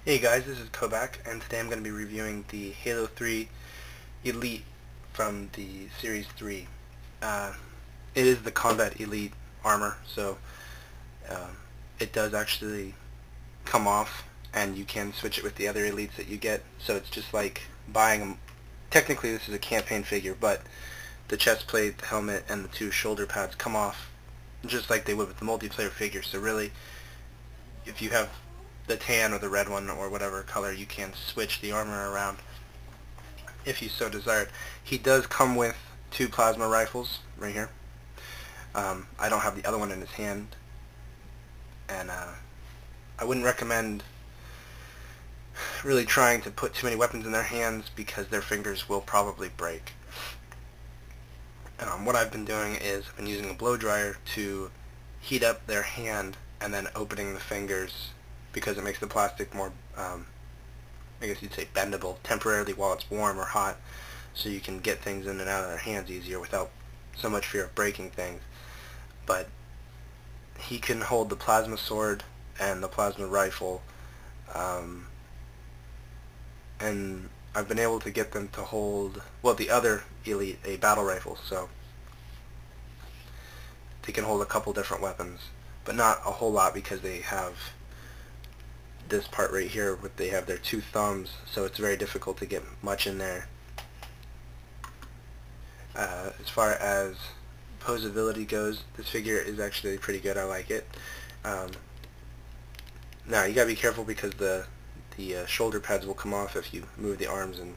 Hey guys, this is KoBaC, and today I'm going to be reviewing the Halo 3 Elite from the Series 3. It is the Combat Elite armor, so it does actually come off, and you can switch it with the other Elites that you get, so it's just like buying them. Technically this is a campaign figure, but the chest plate, the helmet, and the two shoulder pads come off just like they would with the multiplayer figure, so really, if you have the tan or the red one or whatever color, you can switch the armor around if you so desired. He does come with two plasma rifles right here. I don't have the other one in his hand, and I wouldn't recommend really trying to put too many weapons in their hands because their fingers will probably break. What I've been doing is I've been using a blow dryer to heat up their hand and then opening the fingers because it makes the plastic more, I guess you'd say, bendable temporarily while it's warm or hot, so you can get things in and out of their hands easier without so much fear of breaking things. But he can hold the plasma sword and the plasma rifle, and I've been able to get them to hold, well, the other Elite, a battle rifle, so they can hold a couple different weapons, but not a whole lot because they have this part right here, where they have their two thumbs, so it's very difficult to get much in there. As far as Poseability goes, this figure is actually pretty good. I like it. Now you gotta be careful because the shoulder pads will come off if you move the arms in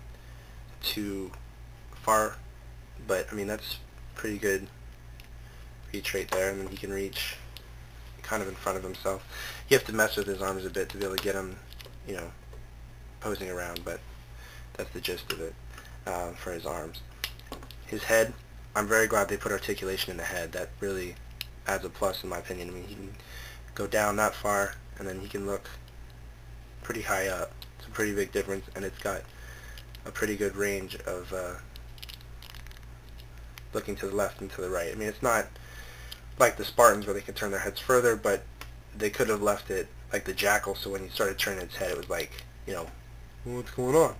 too far, but I mean that's pretty good reach right there, and then he can reach kind of in front of himself. You have to mess with his arms a bit to be able to get him, posing around, but that's the gist of it for his arms. His head, I'm very glad they put articulation in the head. That really adds a plus in my opinion. I mean, he can go down that far, and then he can look pretty high up. It's a pretty big difference, and it's got a pretty good range of looking to the left and to the right. I mean, it's not like the Spartans where they can turn their heads further, but they could have left it like the Jackal, so when he started turning its head, it was like, what's going on?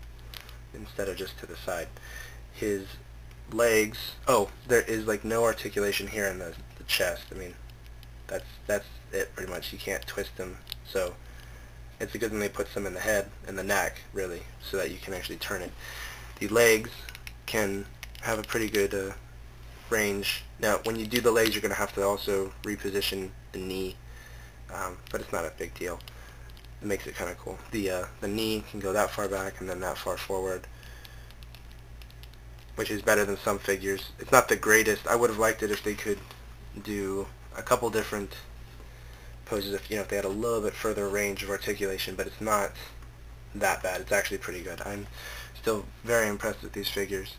Instead of just to the side. His legs, there is like no articulation here in the chest. I mean, that's it pretty much. You can't twist them, so it's a good thing they put some in the head and the neck, really, so that you can actually turn it. The legs can have a pretty good range. Now, when you do the legs, you're going to have to also reposition the knee, but it's not a big deal. It makes it kind of cool. The knee can go that far back and then that far forward, which is better than some figures. It's not the greatest. I would have liked it if they could do a couple different poses, if they had a little bit further range of articulation, but it's not that bad. It's actually pretty good. I'm still very impressed with these figures.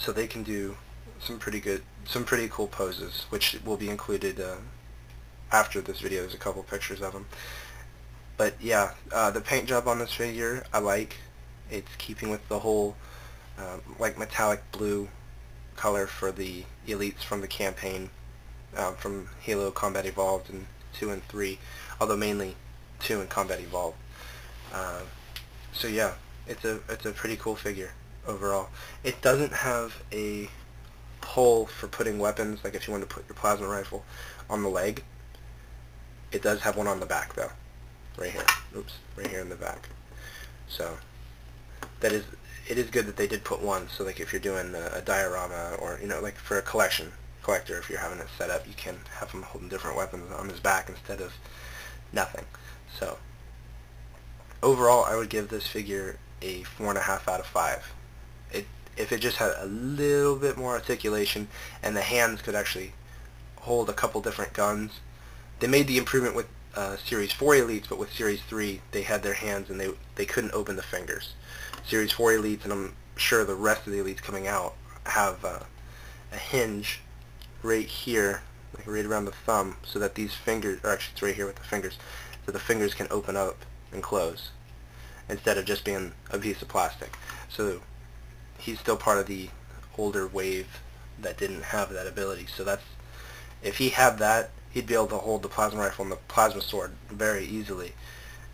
So they can do some pretty cool poses, which will be included after this video. There's a couple pictures of them. But yeah, the paint job on this figure I like. It's keeping with the whole like metallic blue color for the Elites from the campaign, from Halo Combat Evolved and 2 and 3, although mainly 2 and Combat Evolved. So yeah, it's a pretty cool figure overall. It doesn't have a hole for putting weapons, like if you want to put your plasma rifle on the leg. It does have one on the back though, right here. Oops, right here in the back. So it is good that they did put one, so like if you're doing a diorama, or like for a collector, if you're having it set up, you can have him holding different weapons on his back instead of nothing. So overall, I would give this figure a 4.5 out of 5. If it just had a little bit more articulation and the hands could actually hold a couple different guns. They made the improvement with Series 4 Elites, but with Series 3 they had their hands and they couldn't open the fingers. Series 4 Elites, and I'm sure the rest of the Elites coming out, have a hinge right here, like right around the thumb, so that these fingers, or actually it's right here with the fingers, so the fingers can open up and close instead of just being a piece of plastic. So he's still part of the older wave that didn't have that ability. So if he had that, he'd be able to hold the plasma rifle and the plasma sword very easily,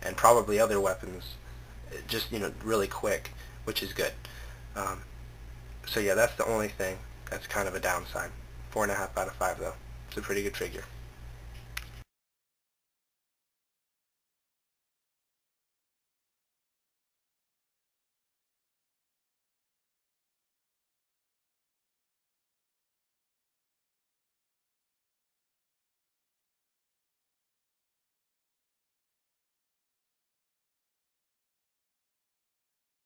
and probably other weapons, just, you know, really quick, which is good. So yeah, that's the only thing that's kind of a downside. 4.5 out of 5 though. It's a pretty good figure.